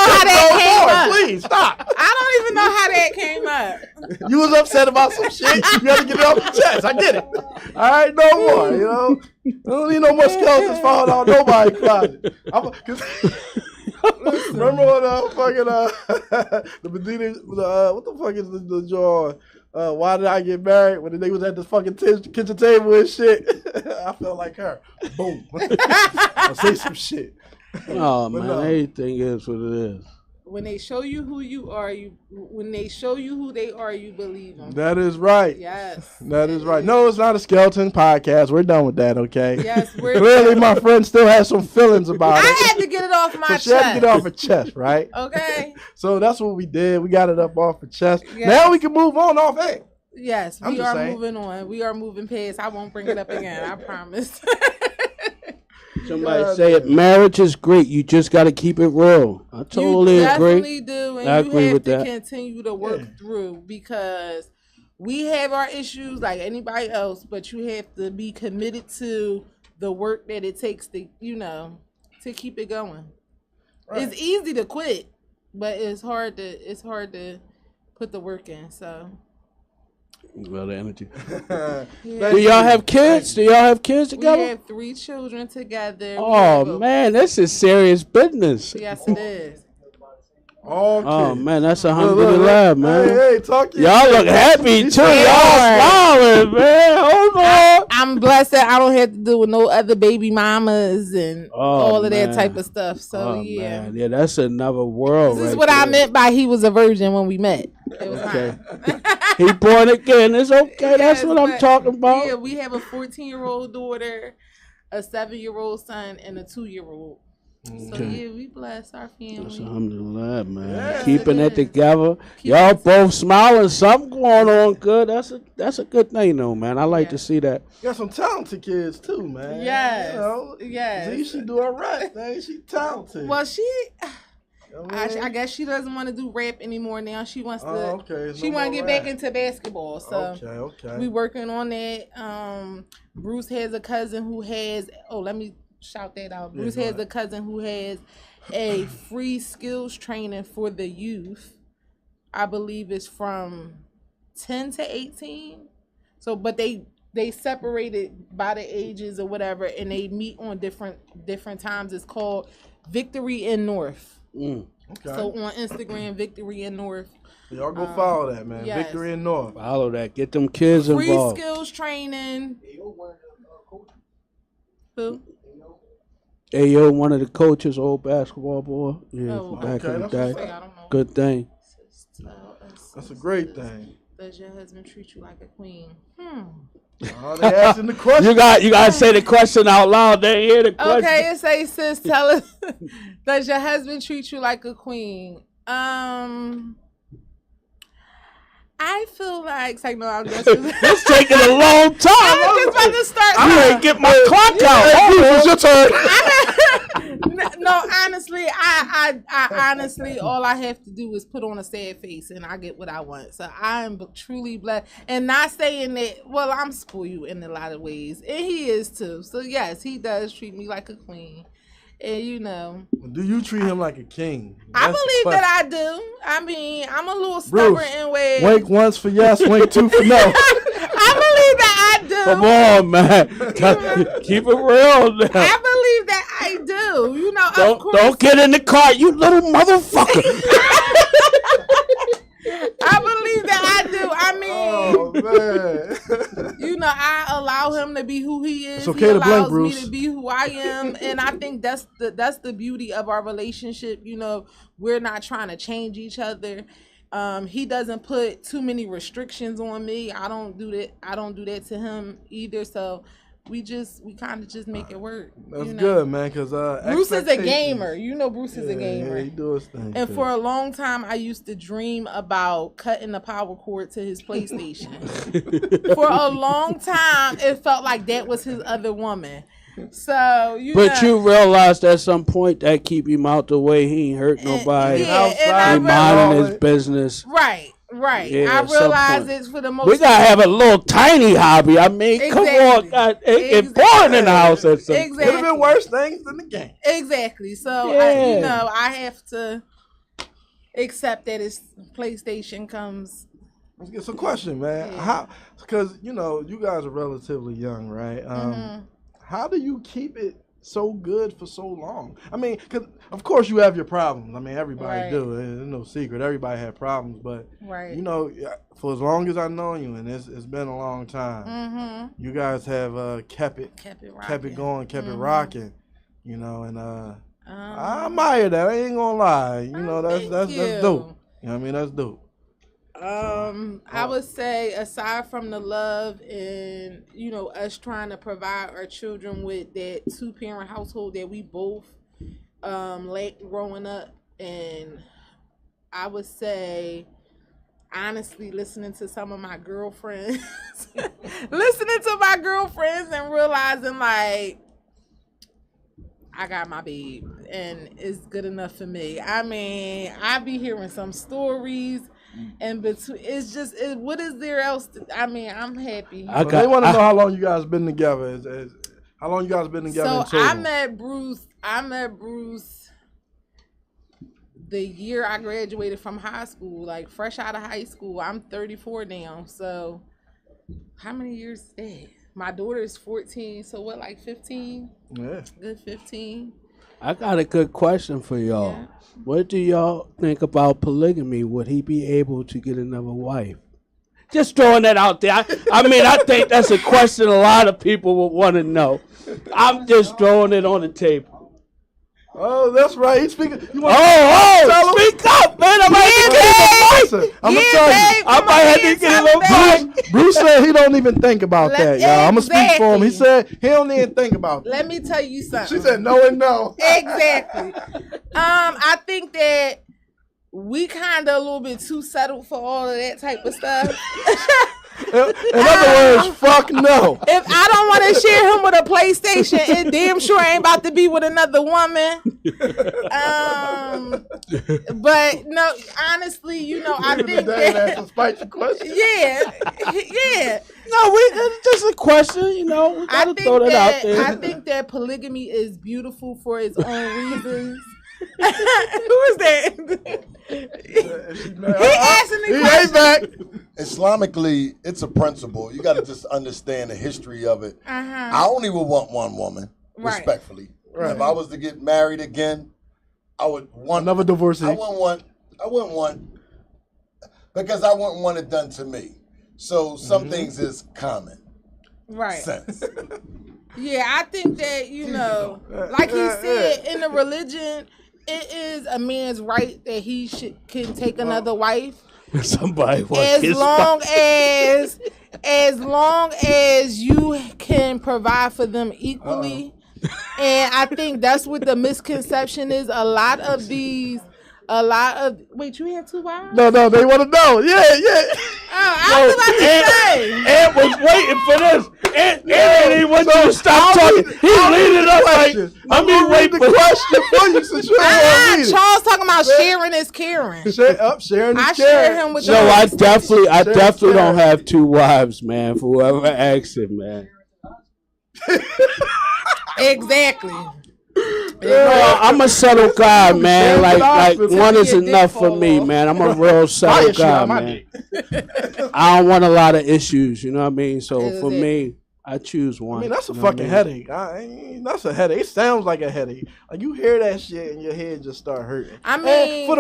how that came up. Please stop. I don't even know how that came up. You was upset about some shit. You had to get it off your chest. I get it. All right, no more. I don't need no more skeletons falling out nobody's closet. Remember when the Medina, what the fuck is the jaw? Why did I get married when they was at this fucking kitchen table and shit? I felt like her. Boom. I'll say some shit. Oh, man, everything is what it is. When they show you who you are, when they show you who they are, you believe them. That is right. Yes. That is right. No, it's not a skeleton podcast. We're done with that, okay? Yes, we're clearly my friend still has some feelings about it. I had to get it off my chest. She had to get it off her chest, right? Okay. So that's what we did. We got it up off her chest. Yes. Now we can move on off it. Yes, we are moving on. We are moving past. I won't bring it up again. I promise. Somebody say it. Marriage is great. You just got to keep it real. I totally agree. You definitely do, and I you agree have with to that. continue to work through because we have our issues like anybody else, but you have to be committed to the work that it takes to, to keep it going. Right. It's easy to quit, but it's hard to put the work in. So. Well, the energy. Do y'all have kids? Together? We have 3 children together. Oh, man, this is serious business. Yes, it is. Okay. Oh, man, that's 100 man. Hey, talk to y'all look happy, too. Y'all smiling, man. Hold on. I'm blessed that I don't have to deal with no other baby mamas and all of that type of stuff. So man. Yeah, that's another world. This is what I meant by he was a virgin when we met. It was okay. He born again. It's okay. Yes, that's what I'm talking about. Yeah, we have a 14-year-old daughter, a 7-year-old son, and a 2-year-old. So yeah, we bless our family. Alhamdulillah, man. Yeah. Keeping it together. Y'all both smiling. Something going on good. That's a good thing, though, man. I like to see that. You got some talented kids too, man. Yes. You know, yes. She do all right, man. She talented. Well, I guess she doesn't want to do rap anymore now. She wants to. Okay. She want to get back into basketball. So okay. We working on that. Bruce has a cousin who has. Oh, let me shout that out. Bruce has a cousin who has a free skills training for the youth. I believe it's from 10 to 18. So, but they separated by the ages or whatever, and they meet on different times. It's called Victory in North. Okay. So on Instagram, Victory in North. Y'all go follow that, man. Yes. Victory in North. Follow that. Get them kids free involved. Free skills training. Who? Ayo, one of the coaches, old basketball boy. Yeah, back in the day. Good thing. That's a great thing. Does your husband treat you like a queen? Oh, they asking the question. You got to say the question out loud. They hear the question. Okay, it say, sis, tell us. Does your husband treat you like a queen? I feel like no, I'm just. It's taking a long time. I'm just about to start. I ain't get my clock out. It's your turn. No, honestly, I honestly, all I have to do is put on a sad face and I get what I want. So I am truly blessed, and not saying that. Well, I'm spoiled in a lot of ways, and he is too. So yes, he does treat me like a queen. And do you treat him like a king? I believe that I do. I mean, I'm a little stubborn in ways. Wink once for yes, wink two for no. I believe that I do. Come on, man. Keep it real now. I believe that I do. Of course. Don't get in the car, you little motherfucker. I believe that I do. I mean, man. I allow him to be who he is. It's okay he to blink, allows Bruce. me to be who I am, and I think that's the beauty of our relationship. We're not trying to change each other. He doesn't put too many restrictions on me. I don't do that. I don't do that to him either. So we kind of just make it work. That's good, man. Because Bruce is a gamer. Bruce is a gamer. Yeah, he do his thing. And for a long time, I used to dream about cutting the power cord to his PlayStation. For a long time, it felt like that was his other woman. So But you realized at some point that keep him out the way. He ain't hurt nobody. Outside, he minding his business. Right. Yeah, I realize it's for the most. We gotta have a little tiny hobby. I mean, come on, God, it boring in the house or something. Could have been worse things than the game. Exactly. So I have to accept that his PlayStation comes. It's a question, man. Yeah. How? Because you guys are relatively young, right? How do you keep it so good for so long? I mean, because of course you have your problems. I mean, everybody do. There's no secret. Everybody had problems, but for as long as I know you, and it's been a long time, you guys have kept it going, kept it rocking. And I admire that. I ain't gonna lie. That's dope. I mean, that's dope. I would say aside from the love and us trying to provide our children with that 2-parent household that we both lacked growing up, and I would say honestly listening to some of my girlfriends and realizing like I got my babe and it's good enough for me. I mean, I be hearing some stories. And between, what is there else? I'm happy. They want to know how long you guys been together. How long you guys been together? So I met Bruce the year I graduated from high school, like fresh out of high school. I'm 34 now. So how many years is that? My daughter is 14. So what, like 15? Yeah. Good 15. I got a good question for y'all. Yeah. What do y'all think about polygamy? Would he be able to get another wife? Just throwing that out there. I mean, I think that's a question a lot of people would want to know. I'm just throwing it on the table. Oh, that's right. He's speaking. Speak up, man. I might have to get him I'm gonna tell you. I might have to get him a mic. Bruce said he don't even think about that, y'all. I'm gonna speak for him. He said he don't even think about that. Let me tell you something. She said no and no. Exactly. I think that we kind of a little bit too settled for all of that type of stuff. In other words, fuck no. If I don't want to share him with a PlayStation, it damn sure ain't about to be with another woman. But no, honestly, I think that's a spicy question. Yeah. No, it's just a question. We gotta throw that out there. I think that polygamy is beautiful for its own reasons. Who is that? He asking me questions. Back. Islamically, it's a principle. You got to just understand the history of it. I only would want one woman, respectfully. Right. If I was to get married again, I would want another divorcee. I wouldn't want because I wouldn't want it done to me. So some things is common sense. Yeah, I think that like he said, in the religion, it is a man's right that he can take another wife. Somebody as long as you can provide for them equally. And I think that's what the misconception is. Wait, you had 2 wives? No, they want to know. Yeah. I was about to say. Ant was waiting for this. Ant didn't even want you to stop talking. He leading up like, I'm waiting the question for you since you don't Charles talking about sharing is caring. Sharing is caring. Share him with I definitely don't have 2 wives, man, for whoever asks it, man. Exactly. I'm a settled guy, man. Like one is enough for me, man. I'm a real settled guy, man. I don't want a lot of issues, you know what I mean? So for me, I choose one. I mean, that's a fucking headache. That's a headache. It sounds like a headache. Like you hear that shit and your head just start hurting. I mean, and for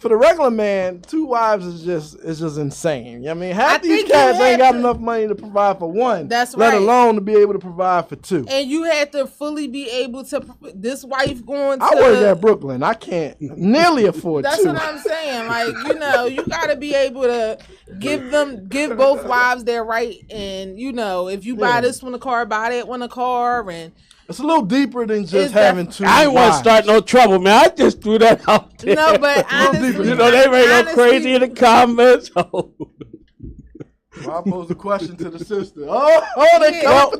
the regular man, 2 wives is just insane. You know what I mean, half these cats ain't got enough money to provide for one. That's let alone to be able to provide for 2. And you had to fully be able to. This wife going to. I work at Brooklyn. I can't nearly afford 2. That's what I'm saying. Like you got to be able to give both wives their right. And if you buy this one a car, buy that one a car, and it's a little deeper than just having 2. I ain't want to start no trouble, man. I just threw that out there. No, but honestly, they may go crazy in the comments. Well, I posed a question to the sister. They come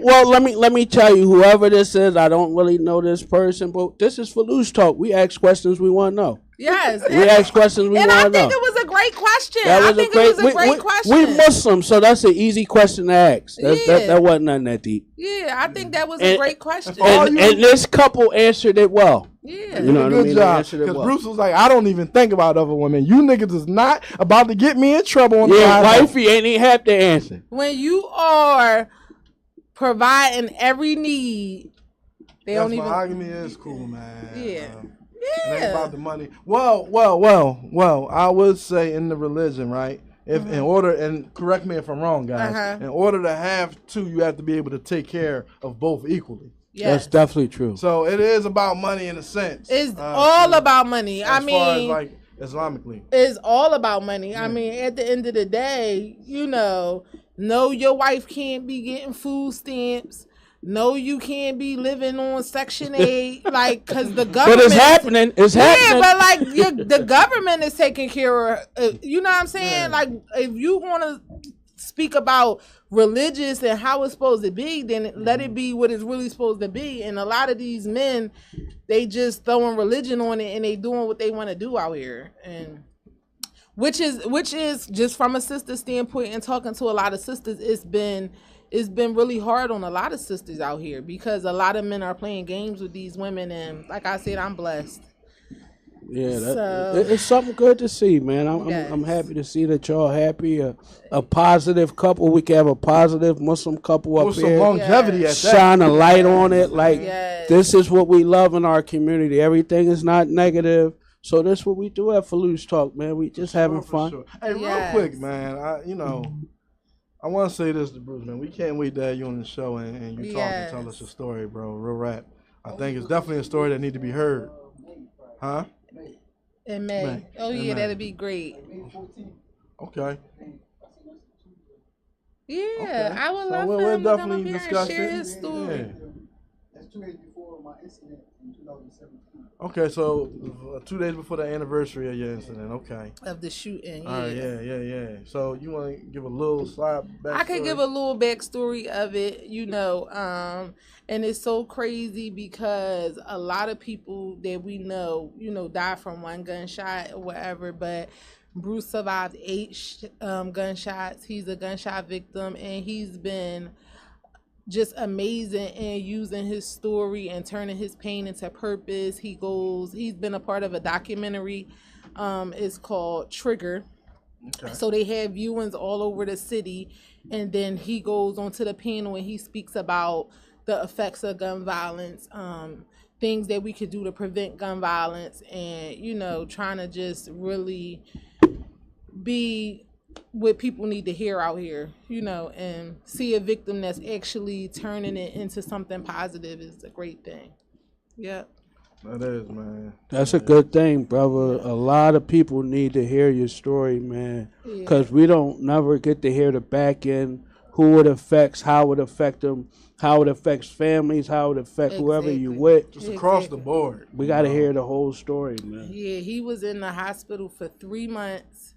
well, let me tell you, whoever this is, I don't really know this person, but this is Filoosh Talk. We ask questions we want to know. Yes. We ask questions we want to know. And I think it was a great question. It was a great question. We Muslim, so that's an easy question to ask. That wasn't nothing that deep. Yeah, I think that was a great question. And this couple answered it well. Yeah. You know what I mean? Good job. Because Bruce was like, I don't even think about other women. You niggas is not about to get me in trouble on the wifey ain't even have to answer. When you are providing every need, they don't even. Monogamy is cool, man. Yeah. It ain't about the money. Well, I would say in the religion, right? If in order, and correct me if I'm wrong, guys, in order to have 2, you have to be able to take care of both equally. Yes. That's definitely true. So it is about money in a sense. It's all about money. As far as like Islamically. It's all about money. I mean, at the end of the day, no, your wife can't be getting food stamps. No, you can't be living on Section 8, because the government. But it's happening. It's happening. Yeah, but the government is taking care of. You know what I'm saying? Yeah. Like, if you want to speak about religious and how it's supposed to be, then let it be what it's really supposed to be. And a lot of these men, they just throwing religion on it and they doing what they want to do out here, and which is just from a sister standpoint and talking to a lot of sisters, it's been really hard on a lot of sisters out here because a lot of men are playing games with these women, and like I said, I'm blessed. Yeah, it's something good to see, man. I'm happy to see that y'all happy. A positive couple. We can have a positive Muslim couple up here. Some longevity at that. Shine a light on it. Like this is what we love in our community. Everything is not negative. So that's what we do at Filoosh Talk, man. We just having fun. Sure. Hey, real quick, man. I want to say this to Bruce, man. We can't wait to have you on the show and you talk and tell us your story, bro. Real rap. I think it's definitely a story that need to be heard. Huh? In May. Oh, yeah, that'd be great. Okay. Yeah, Okay. I would So love we'll for him to come definitely up here and discuss share it. his story. Yeah. That's 2 days before my incident in 2017. Okay, so 2 days before the anniversary of your incident. Okay. Of the shooting, All right, yeah. So you want to give a little slide back? I could give a little backstory of it, and it's so crazy because a lot of people that we know, die from one gunshot or whatever, but Bruce survived 8 gunshots. He's a gunshot victim, and he's been just amazing in using his story and turning his pain into purpose. He's been a part of a documentary. It's called Trigger. Okay. So they have viewings all over the city, and then he goes onto the panel and he speaks about the effects of gun violence, things that we could do to prevent gun violence, and trying to just really be what people need to hear out here, and see a victim that's actually turning it into something positive is a great thing. Yep. That is, man. That's a good thing, brother. A lot of people need to hear your story, man, because we don't never get to hear the back end, who it affects, how it affects them, how it affects families, how it affects whoever you with. Just across the board. We got to hear the whole story, man. Yeah, he was in the hospital for 3 months.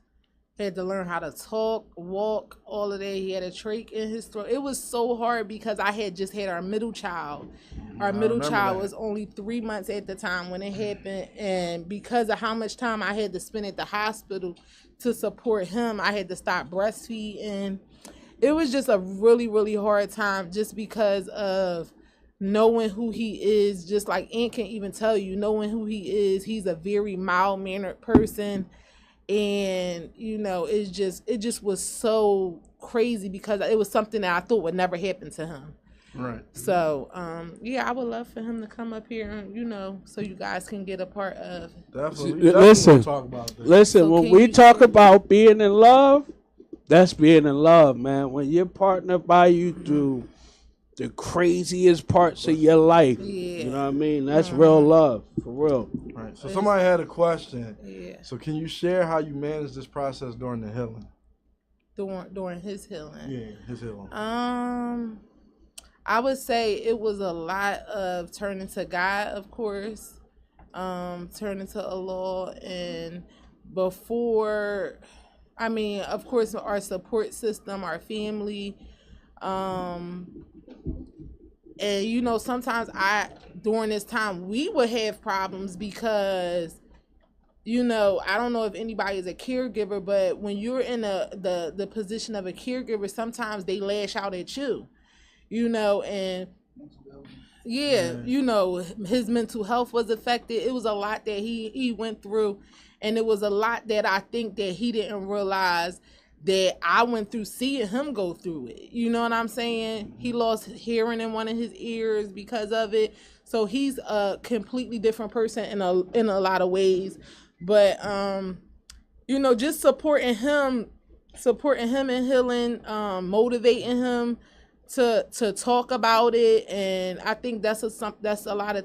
Had to learn how to talk, walk, all of that. He had a trach in his throat. It was so hard because I had just had our middle child. Our middle child was only 3 months at the time when it happened. And because of how much time I had to spend at the hospital to support him, I had to stop breastfeeding. It was just a really, really hard time just because of knowing who he is. Just like Aunt can even tell you, knowing who he is. He's a very mild-mannered person. And it just was so crazy because it was something that I thought would never happen to him. Right. So I would love for him to come up here and so you guys can get a part of. Definitely listen, talk about this. Listen. So when we talk about being in love, that's being in love, man. When your partner by you through the craziest parts of your life, you know what I mean? That's real love, for real. Right. So somebody had a question. Yeah. So can you share how you managed this process during the healing? During his healing. Yeah, his healing. I would say it was a lot of turning to God, of course, turning to Allah, and of course, our support system, our family, and sometimes during this time we would have problems because I don't know if anybody is a caregiver, but when you're in the position of a caregiver, sometimes they lash out at you, and his mental health was affected. It was a lot that he went through, and it was a lot that I think that he didn't realize that I went through seeing him go through it. You know what I'm saying? He lost hearing in one of his ears because of it. So he's a completely different person in a lot of ways. But just supporting him in healing, motivating him to talk about it. And I think that's a lot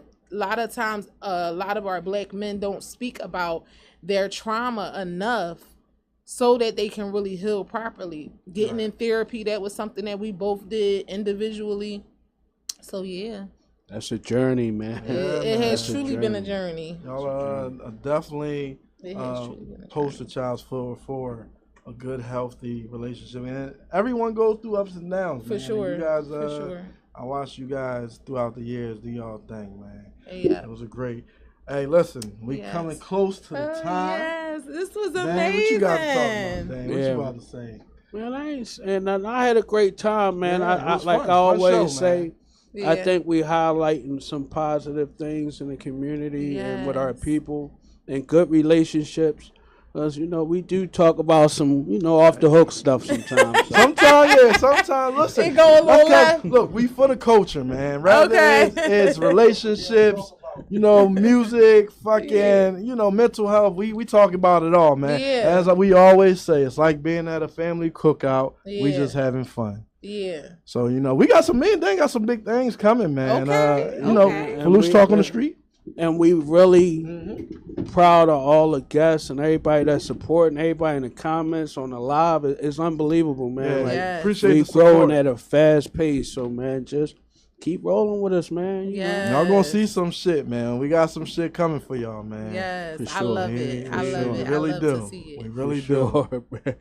of times a lot of our Black men don't speak about their trauma enough, so that they can really heal properly. Getting in therapy, that was something that we both did individually. So, yeah. That's a journey, man. It has truly been a journey. Y'all definitely poster childs for a good, healthy relationship. And everyone goes through ups and downs, For man. sure. You guys, For sure. I watched you guys throughout the years do y'all thing, man. Yeah. It was a great... Hey, listen, we coming close to the time. Yes, this was amazing. Dan, what you got to talk about, Dan? What you about to say? Man, I had a great time, man. Yeah, I always say, Yeah. I think we highlighting some positive things in the community and with our people and good relationships. Because, we do talk about some, off the hook stuff sometimes. Sometimes, listen. It go a little left. Look, we for the culture, man. Rather it's relationships, music, fucking, mental health. We talk about it all, man. Yeah. As we always say, it's like being at a family cookout. Yeah. We just having fun. Yeah. So, we got some big things coming, man. Okay. Filoosh Talk on the Street. And we really proud of all the guests and everybody that's supporting, everybody in the comments on the live. It's unbelievable, man. Yes. Appreciate We the support. growing at a fast pace, so man, just keep rolling with us, man. You know? Yes. Y'all gonna see some shit, man. We got some shit coming for y'all, man. Yes. For I sure. love it. I love it. We I really love do. to see We it. really For do. sure, man.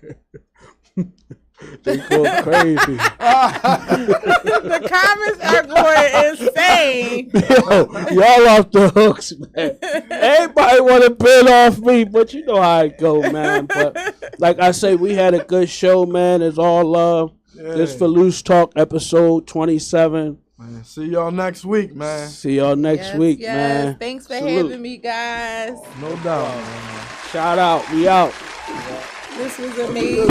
They go crazy. The comments are going insane. Y'all off the hooks, man. Everybody want to bid off me, but you know how it go, man. But like I say, we had a good show, man. It's all love. Yeah. This Filoosh Talk episode 27. Man, see y'all next week, man. See y'all next week, man. Thanks for Salute. having me, guys. No doubt, man. Shout out. We out. This was amazing.